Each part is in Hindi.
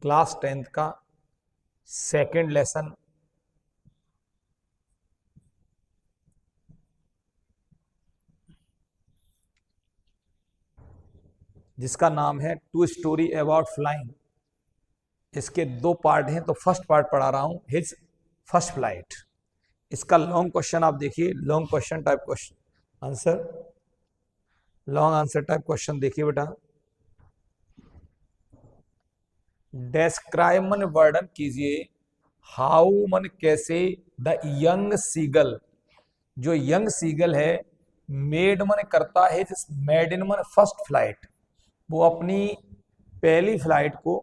क्लास 10th का सेकंड लेसन जिसका नाम है टू स्टोरी अबाउट फ्लाइंग। इसके दो पार्ट हैं, तो फर्स्ट पार्ट पढ़ा रहा हूं, हिज फर्स्ट फ्लाइट। इसका लॉन्ग क्वेश्चन आप देखिए, long question type question answer, long answer type question देखिए बेटा। डेस्क्राइब मन वर्णन कीजिए, हाउ मन कैसे, द यंग सीगल जो यंग सीगल है, मेड मन करता है, जिस मेड इन मन फर्स्ट फ्लाइट, वो अपनी पहली फ्लाइट को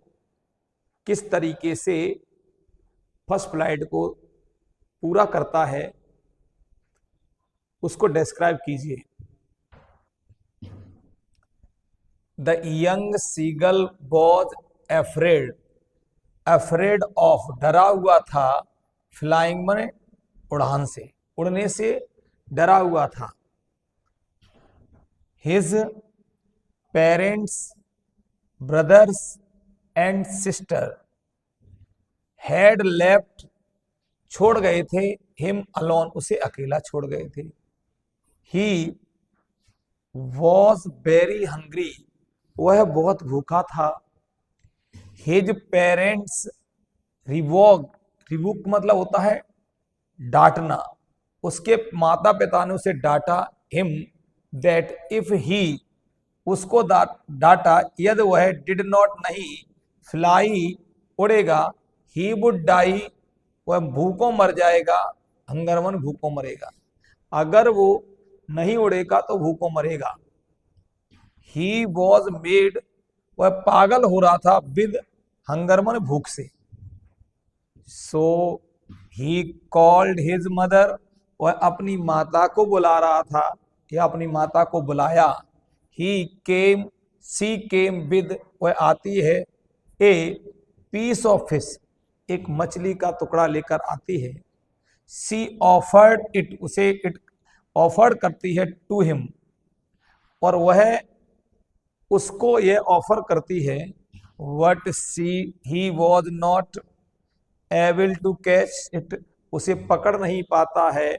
किस तरीके से फर्स्ट फ्लाइट को पूरा करता है, उसको डिस्क्राइब कीजिए। The young seagull was afraid, afraid of डरा हुआ था, फ्लाइंग मने उड़ान से, उड़ने से डरा हुआ था। His parents, brothers and sister had left, छोड़ गए थे, हिम अलोन, उसे अकेला छोड़ गए थे। ही वॉज वेरी हंग्री, वह बहुत भूखा था। हिज पेरेंट्स रिवोक, रिवोक मतलब होता है डांटना, उसके माता पिता ने उसे डांटा। हिम दैट इफ ही, उसको डांटा, यदि वह डिड नॉट नहीं, फ्लाई उड़ेगा, ही वुड डाई, वह भूखों मर जाएगा, हंगरमन भूखों मरेगा, अगर वो नहीं उड़ेगा तो भूखों मरेगा। ही वॉज मेड, वह पागल हो रहा था, विद हंगरमन भूख से। सो ही कॉल्ड हिज मदर, वह अपनी माता को बुला रहा था या अपनी माता को बुलाया। ही केम, सी केम विद, वह आती है, ए पीस ऑफ फिश, एक मछली का टुकड़ा लेकर आती है। सी ऑफर्ड इट, उसे इट ऑफर्ड करती है, टू हिम, और वह उसको यह ऑफर करती है। What she he was not able to catch it, उसे पकड़ नहीं पाता है,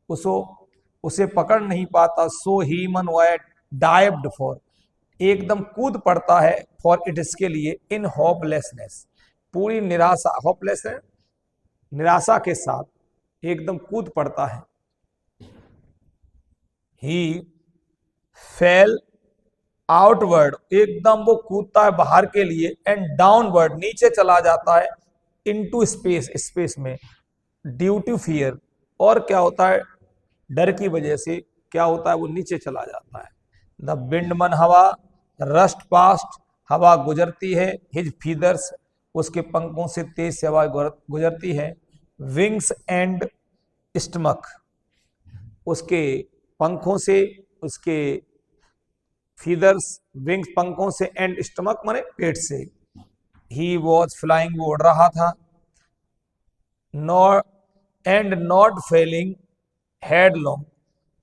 उसे पकड़ नहीं पाता। सो ही मन वह डाइव्ड फॉर, एकदम कूद पड़ता है, फॉर इट, इसके लिए, इन होपलेसनेस, पूरी निराशा, होपलेस है निराशा के साथ एकदम कूद पड़ता है। ही फेल आउटवर्ड, एकदम वो कूदता है बाहर के लिए, एंड डाउनवर्ड, नीचे चला जाता है, इनटू स्पेस, स्पेस में, ड्यू टू फियर, और क्या होता है, डर की वजह से क्या होता है, वो नीचे चला जाता है। द विंडमन, हवा, रस्ट पास्ट, हवा गुजरती है, हिज फीदर्स, उसके पंखों से तेज से हवा गुजरती है। विंग्स एंड स्टमक, उसके पंखों से, उसके फीदर्स, विंग्स पंखों से, एंड स्टमक माने पेट से। ही वॉज फ्लाइंग, वो उड़ रहा था। नॉट एंड नॉट फेलिंग हेडलॉन्ग,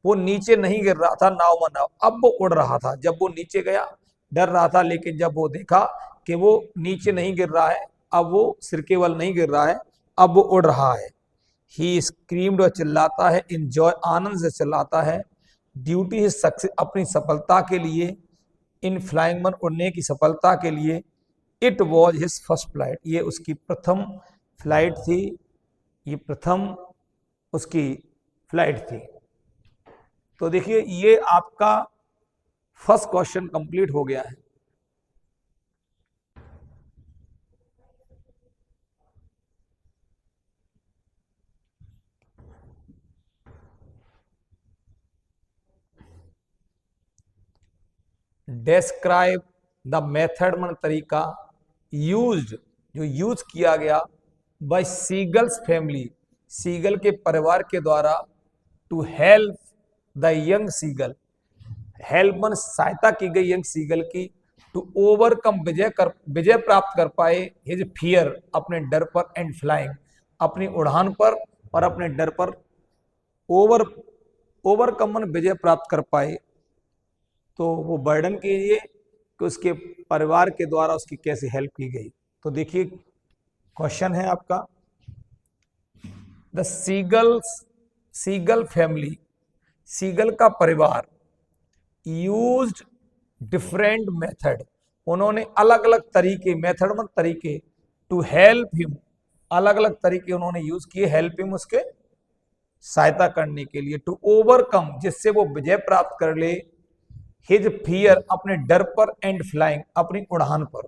वो नीचे नहीं गिर रहा था, नाव मनाव, अब वो उड़ रहा था। जब वो नीचे गया डर रहा था, लेकिन जब वो देखा कि वो नीचे नहीं गिर रहा है, अब वो सिरकेवल नहीं गिर रहा है, अब वो उड़ रहा है। ही स्क्रीम्ड, वह चिल्लाता है, इंजॉय, आनंद से चिल्लाता है। ड्यूटी है सक्सेस, अपनी सफलता के लिए, इन फ्लाइंग मन, उड़ने की सफलता के लिए। It was his first flight, ये उसकी प्रथम फ्लाइट थी, ये प्रथम उसकी फ्लाइट थी। तो देखिए ये आपका फर्स्ट क्वेश्चन कंप्लीट हो गया है। डेस्क्राइब द मेथड, मन तरीका, यूज्ड, जो यूज किया गया, बाय सीगल्स फैमिली, सीगल के परिवार के द्वारा, to help the young seagull, help मन सहायता की गई यंग सीगल की, टू ओवरकम, विजय प्राप्त कर पाए, हिज फियर, अपने डर पर, एंड फ्लाइंग, अपनी उड़ान पर और अपने डर पर, ओवर ओवरकम मन विजय प्राप्त कर पाए। तो वो वर्णन कीजिए कि उसके परिवार के द्वारा उसकी कैसे हेल्प की गई। तो देखिए क्वेश्चन है आपका, द सीगल फैमिली, सीगल का परिवार यूज्ड डिफरेंट मेथड, उन्होंने अलग अलग तरीके, मेथड मतलब तरीके, टू हेल्प हिम, अलग अलग तरीके उन्होंने यूज किए हेल्प हिम, उसके सहायता करने के लिए, टू ओवरकम, जिससे वो विजय प्राप्त कर ले, हिज फियर, अपने डर पर, एंड फ्लाइंग, अपनी उड़ान पर।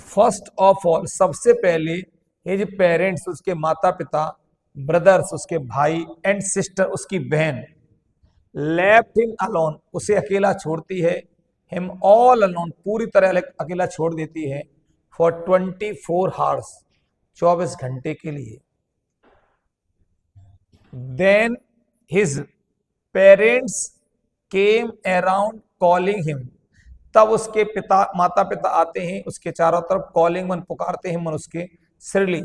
फर्स्ट ऑफ ऑल, सबसे पहले, हिज पेरेंट्स, उसके माता पिता, ब्रदर्स, उसके भाई, एंड सिस्टर, उसकी बहन, लेफ्ट हिम अलोन, उसे अकेला छोड़ती है, हिम ऑल अलोन, पूरी तरह अकेला छोड़ देती है, फॉर 24 आवर्स, 24 घंटे के लिए। Then his parents came around calling him, तब उसके पिता, माता पिता आते हैं उसके चारों तरफ, कॉलिंग मन, पुकारते हैं मन उसके, सिरली,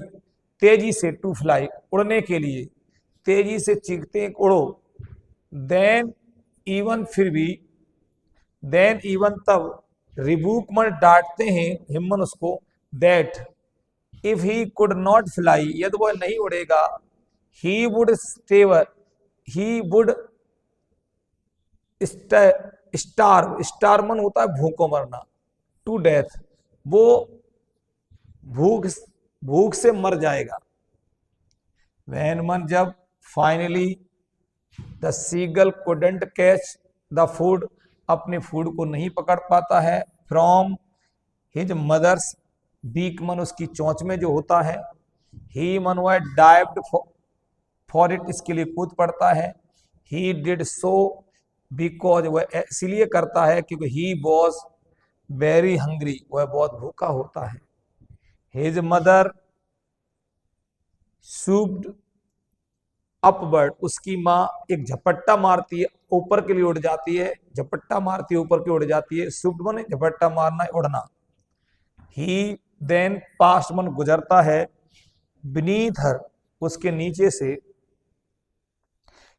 तेजी से, टू फ्लाई, उड़ने के लिए, तेजी से चीखते हैं उड़ो। देन इवन, फिर भी, देन इवन, तब, रिबूक मन, डांटते हैं हिम्मन उसको, that if he could not fly, यदि वह नहीं उड़ेगा, he would starve, he would starve मन होता है भूखों मरना, टू डेथ, वो भूख भूख से मर जाएगा। वैन मन, जब, finally the seagull couldn't catch the food, अपने फूड को नहीं पकड़ पाता है, फ्रॉम हिज मदर्स बीक, मन उसकी चोंच में जो होता है, ही मन वह डाइव्ड फॉर इट, इसके लिए कूद पड़ता है, ही डिड सो बिकॉज, वह इसलिए करता है क्योंकि ही वॉज वेरी हंग्री, वह बहुत भूखा होता है। हिज मदर सूप्ड अपवर्ड, उसकी माँ एक झपट्टा मारती है, ऊपर के लिए उड़ जाती है, झपट्टा मारती है, ऊपर की उड़ जाती है, सूप्ड माने झपट्टा मारना, उड़ना। ही देन पास्ट मन, गुजरता है, बीनीथ हर, उसके नीचे से,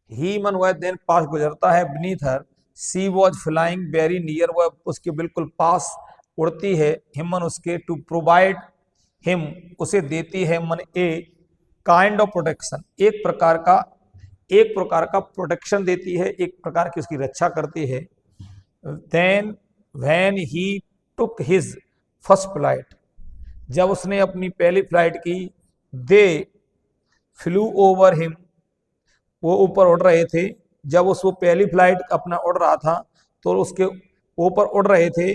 ही मन वह देन पास गुजरता है, beneath her, she was flying very near, वह उसके बिल्कुल पास उड़ती है, हिमन उसके, टू प्रोवाइड हिम, उसे देती है मन, ए काइंड ऑफ प्रोटेक्शन, एक प्रकार का प्रोटेक्शन देती है, एक प्रकार की उसकी रक्षा करती है। Then when he took his first flight, जब उसने अपनी पहली फ्लाइट की, दे फ्लू ओवर हिम, वो ऊपर उड़ रहे थे, जब वो पहली फ्लाइट अपना उड़ रहा था तो उसके ऊपर उड़ रहे थे,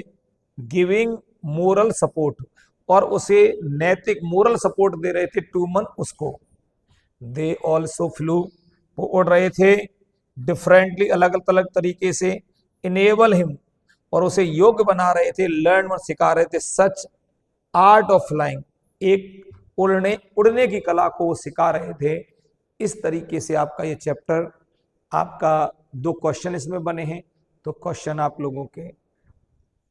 गिविंग मोरल सपोर्ट, और उसे नैतिक मोरल सपोर्ट दे रहे थे, टू मन, उसको। दे ऑल्सो फ्लू, वो उड़ रहे थे, डिफरेंटली, अलग अलग तरीके से, इनेबल हिम, और उसे योग्य बना रहे थे, लर्न और सिखा रहे थे, सच आर्ट ऑफ फ्लाइंग, एक उड़ने की कला को सिखा रहे थे। इस तरीके से आपका ये चैप्टर, आपका 2 क्वेश्चन इसमें बने हैं, तो क्वेश्चन आप लोगों के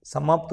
समाप्त हुए।